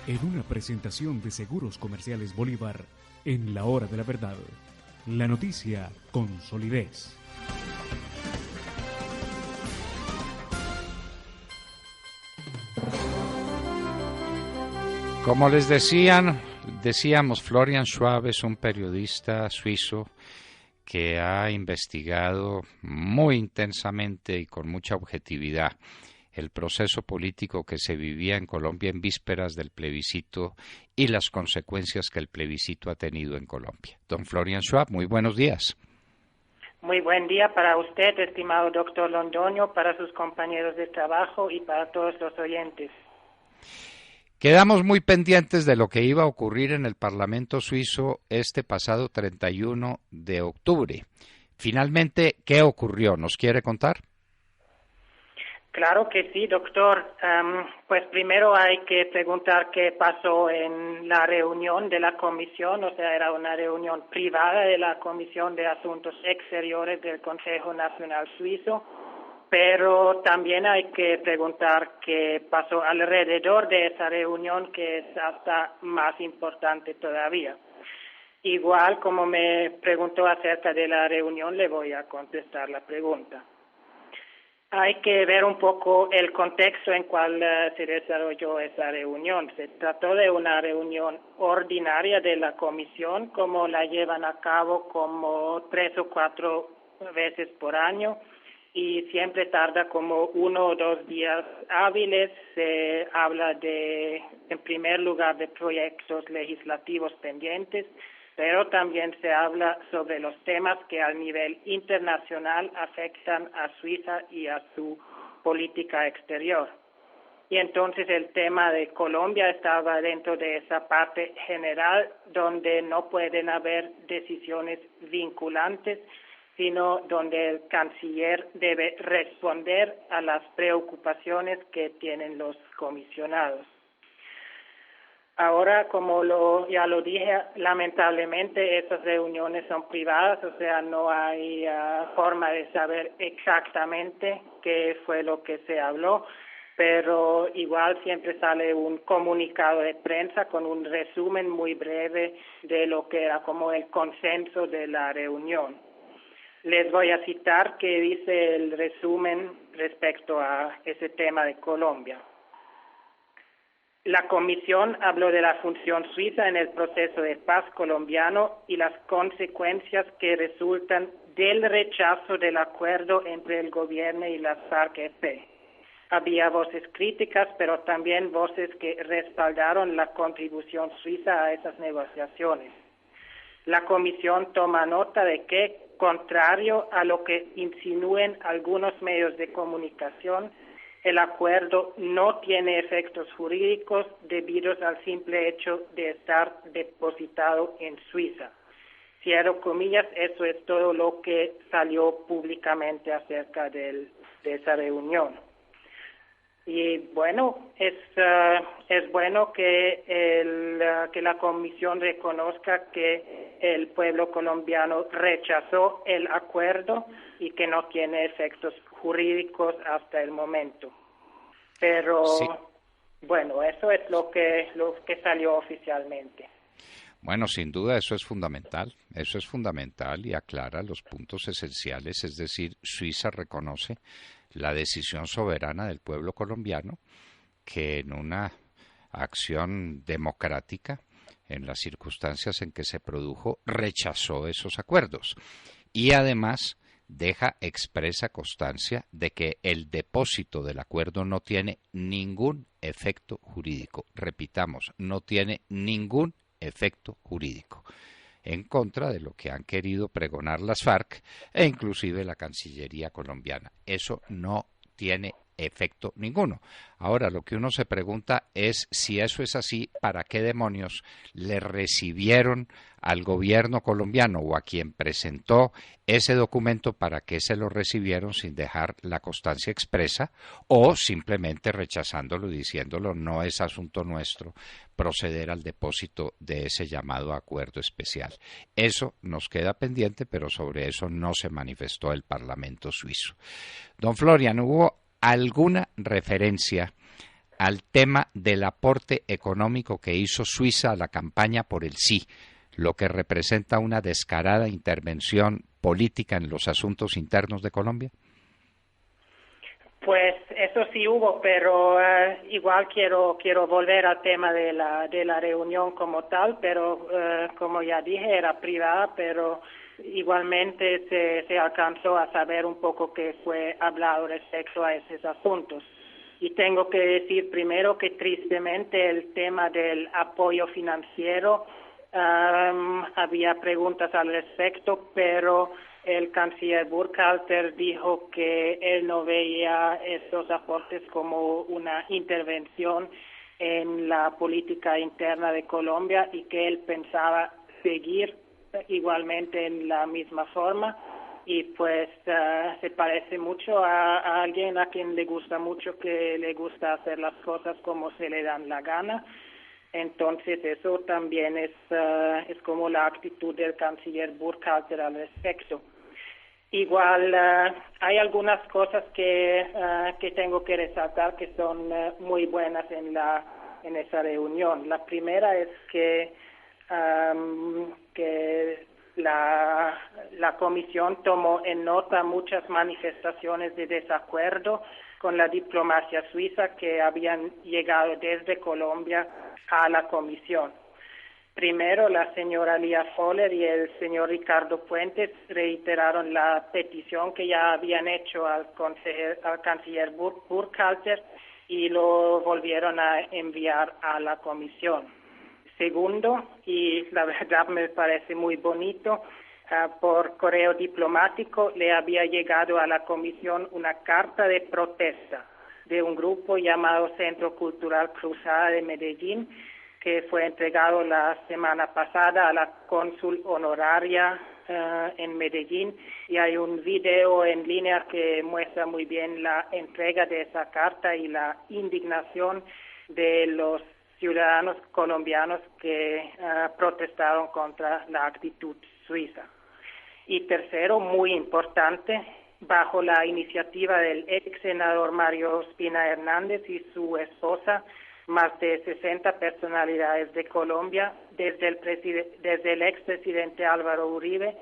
En una presentación de Seguros Comerciales Bolívar, en la hora de la verdad, la noticia con solidez. Como les decíamos, Florian Schwab es un periodista suizo que ha investigado muy intensamente y con mucha objetividad el proceso político que se vivía en Colombia en vísperas del plebiscito y las consecuencias que el plebiscito ha tenido en Colombia. Don Florian Schwab, muy buenos días. Muy buen día para usted, estimado doctor Londoño, para sus compañeros de trabajo y para todos los oyentes. Quedamos muy pendientes de lo que iba a ocurrir en el Parlamento suizo este pasado 31 de octubre. Finalmente, ¿qué ocurrió? ¿Nos quiere contar? Claro que sí, doctor. Pues primero hay que preguntar qué pasó en la reunión de la comisión, o sea, era una reunión privada de la Comisión de Asuntos Exteriores del Consejo Nacional Suizo, pero también hay que preguntar qué pasó alrededor de esa reunión, que es hasta más importante todavía. Igual como me preguntó acerca de la reunión, le voy a contestar la pregunta. Hay que ver un poco el contexto en cual se desarrolló esa reunión. Se trató de una reunión ordinaria de la comisión, como la llevan a cabo como 3 o 4 veces por año, y siempre tarda como 1 o 2 días hábiles. Se habla en primer lugar, de proyectos legislativos pendientes, pero también se habla sobre los temas que a nivel internacional afectan a Suiza y a su política exterior. Y entonces el tema de Colombia estaba dentro de esa parte general, donde no pueden haber decisiones vinculantes, sino donde el canciller debe responder a las preocupaciones que tienen los comisionados. Ahora, como ya lo dije, lamentablemente esas reuniones son privadas, o sea, no hay forma de saber exactamente qué fue lo que se habló, pero igual siempre sale un comunicado de prensa con un resumen muy breve de lo que era como el consenso de la reunión. Les voy a citar qué dice el resumen respecto a ese tema de Colombia. La Comisión habló de la función suiza en el proceso de paz colombiano y las consecuencias que resultan del rechazo del acuerdo entre el gobierno y las FARC-EP. Había voces críticas, pero también voces que respaldaron la contribución suiza a esas negociaciones. La Comisión toma nota de que, contrario a lo que insinúen algunos medios de comunicación, el acuerdo no tiene efectos jurídicos debidos al simple hecho de estar depositado en Suiza. Cierro comillas, eso es todo lo que salió públicamente acerca de esa reunión. Y bueno, es bueno que la Comisión reconozca que el pueblo colombiano rechazó el acuerdo y que no tiene efectos jurídicos hasta el momento. Pero sí. Bueno, eso es lo que salió oficialmente. Bueno, sin duda eso es fundamental y aclara los puntos esenciales, es decir, Suiza reconoce la decisión soberana del pueblo colombiano, que en una acción democrática, en las circunstancias en que se produjo, rechazó esos acuerdos. Y además deja expresa constancia de que el depósito del acuerdo no tiene ningún efecto jurídico. Repitamos, no tiene ningún efecto jurídico, en contra de lo que han querido pregonar las FARC e inclusive la Cancillería colombiana. Eso no tiene efecto ninguno. Ahora, lo que uno se pregunta es, si eso es así, ¿para qué demonios le recibieron al gobierno colombiano o a quien presentó ese documento, para qué se lo recibieron sin dejar la constancia expresa o simplemente rechazándolo y diciéndolo no es asunto nuestro proceder al depósito de ese llamado acuerdo especial? Eso nos queda pendiente, pero sobre eso no se manifestó el Parlamento suizo. Don Florian, ¿hubo alguna referencia al tema del aporte económico que hizo Suiza a la campaña por el sí, lo que representa una descarada intervención política en los asuntos internos de Colombia? Pues eso sí hubo, pero igual quiero volver al tema de la reunión como tal, pero como ya dije, era privada, pero igualmente se alcanzó a saber un poco que fue hablado respecto a esos asuntos. Y tengo que decir primero que tristemente el tema del apoyo financiero, había preguntas al respecto, pero el canciller Burkhalter dijo que él no veía estos aportes como una intervención en la política interna de Colombia y que él pensaba seguir igualmente en la misma forma. Y pues se parece mucho a alguien a quien le gusta mucho, que le gusta hacer las cosas como se le dan la gana. Entonces eso también es como la actitud del canciller Burkhalter al respecto. Igual hay algunas cosas que tengo que resaltar que son muy buenas en esa reunión. La primera es que la comisión tomó en nota muchas manifestaciones de desacuerdo con la diplomacia suiza que habían llegado desde Colombia a la comisión. Primero, la señora Lía Foller y el señor Ricardo Fuentes reiteraron la petición que ya habían hecho al canciller Burkhalter y lo volvieron a enviar a la comisión. Segundo, y la verdad me parece muy bonito, por correo diplomático le había llegado a la comisión una carta de protesta de un grupo llamado Centro Cultural Cruzada de Medellín, que fue entregado la semana pasada a la cónsul honoraria en Medellín, y hay un video en línea que muestra muy bien la entrega de esa carta y la indignación de los ciudadanos colombianos que protestaron contra la actitud suiza. Y tercero, muy importante, bajo la iniciativa del ex senador Mario Ospina Hernández y su esposa, más de 60 personalidades de Colombia, desde el expresidente Álvaro Uribe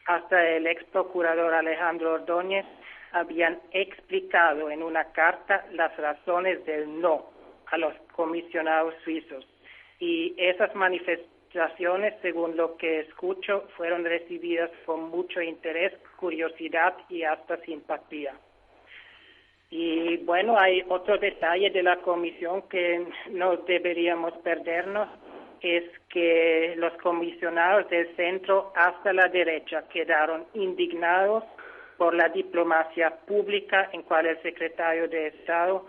hasta el ex procurador Alejandro Ordóñez, habían explicado en una carta las razones del no a los comisionados suizos. Y esas manifestaciones, según lo que escucho, fueron recibidas con mucho interés, curiosidad y hasta simpatía. Y bueno, hay otro detalle de la comisión que no deberíamos perdernos, es que los comisionados del centro hasta la derecha quedaron indignados por la diplomacia pública en cual el secretario de Estado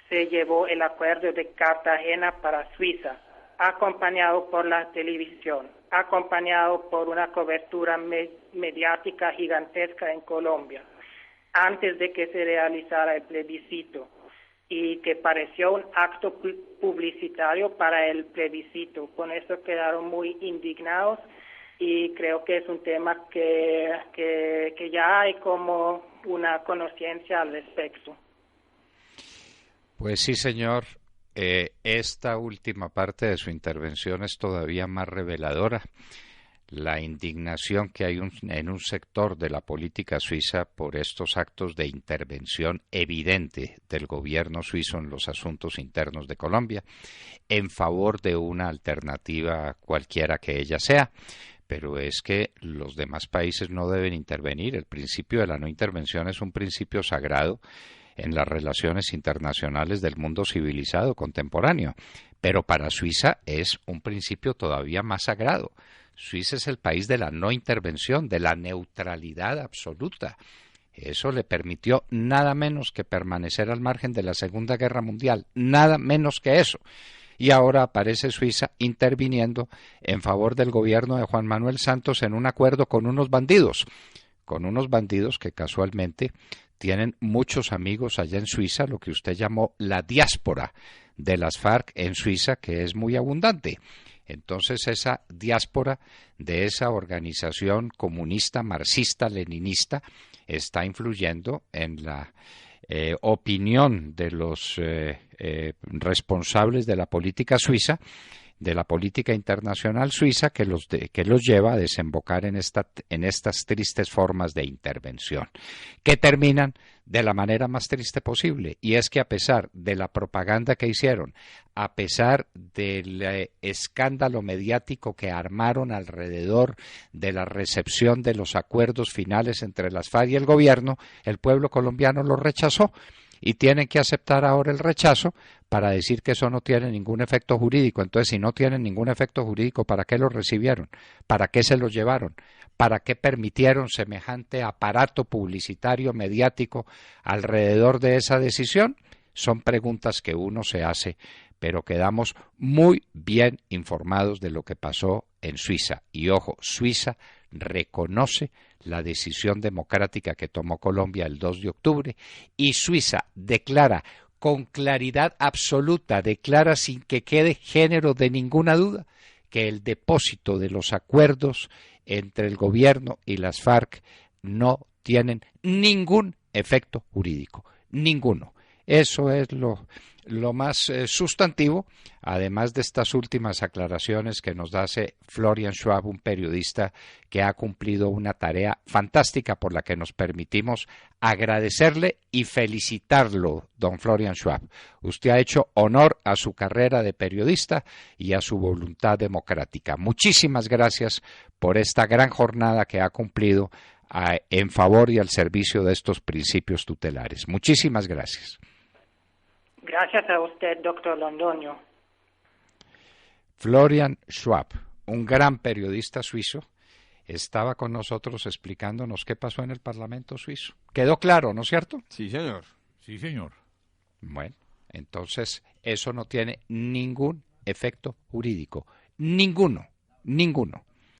se llevó el acuerdo de Cartagena para Suiza, acompañado por la televisión, acompañado por una cobertura mediática gigantesca en Colombia, antes de que se realizara el plebiscito, y que pareció un acto publicitario para el plebiscito. Con eso quedaron muy indignados y creo que es un tema que ya hay como una conciencia al respecto. Pues sí, señor. Esta última parte de su intervención es todavía más reveladora. La indignación que hay en un sector de la política suiza por estos actos de intervención evidente del gobierno suizo en los asuntos internos de Colombia, en favor de una alternativa cualquiera que ella sea. Pero es que los demás países no deben intervenir. El principio de la no intervención es un principio sagrado en las relaciones internacionales del mundo civilizado contemporáneo, pero para Suiza es un principio todavía más sagrado. Suiza es el país de la no intervención, de la neutralidad absoluta. Eso le permitió nada menos que permanecer al margen de la Segunda Guerra Mundial, nada menos que eso. Y ahora aparece Suiza interviniendo en favor del gobierno de Juan Manuel Santos en un acuerdo con unos bandidos que casualmente tienen muchos amigos allá en Suiza, lo que usted llamó la diáspora de las FARC en Suiza, que es muy abundante. Entonces esa diáspora de esa organización comunista, marxista, leninista, está influyendo en opinión de los responsables de la política suiza, de la política internacional suiza, que los lleva a desembocar en estas tristes formas de intervención, que terminan de la manera más triste posible, y es que a pesar de la propaganda que hicieron, a pesar del escándalo mediático que armaron alrededor de la recepción de los acuerdos finales entre las FARC y el gobierno, el pueblo colombiano lo rechazó. Y tienen que aceptar ahora el rechazo para decir que eso no tiene ningún efecto jurídico. Entonces, si no tienen ningún efecto jurídico, ¿para qué lo recibieron? ¿Para qué se los llevaron? ¿Para qué permitieron semejante aparato publicitario mediático alrededor de esa decisión? Son preguntas que uno se hace, pero quedamos muy bien informados de lo que pasó en Suiza. Y ojo, Suiza reconoce la decisión democrática que tomó Colombia el 2 de octubre y Suiza declara con claridad absoluta, declara sin que quede género de ninguna duda que el depósito de los acuerdos entre el gobierno y las FARC no tienen ningún efecto jurídico, ninguno. Eso es lo más sustantivo, además de estas últimas aclaraciones que nos hace Florian Schwab, un periodista que ha cumplido una tarea fantástica por la que nos permitimos agradecerle y felicitarlo, don Florian Schwab. Usted ha hecho honor a su carrera de periodista y a su voluntad democrática. Muchísimas gracias por esta gran jornada que ha cumplido en favor y al servicio de estos principios tutelares. Muchísimas gracias. Gracias a usted, doctor Londoño. Florian Schwab, un gran periodista suizo, estaba con nosotros explicándonos qué pasó en el Parlamento suizo. ¿Quedó claro, no es cierto? Sí, señor. Sí, señor. Bueno, entonces eso no tiene ningún efecto jurídico. Ninguno.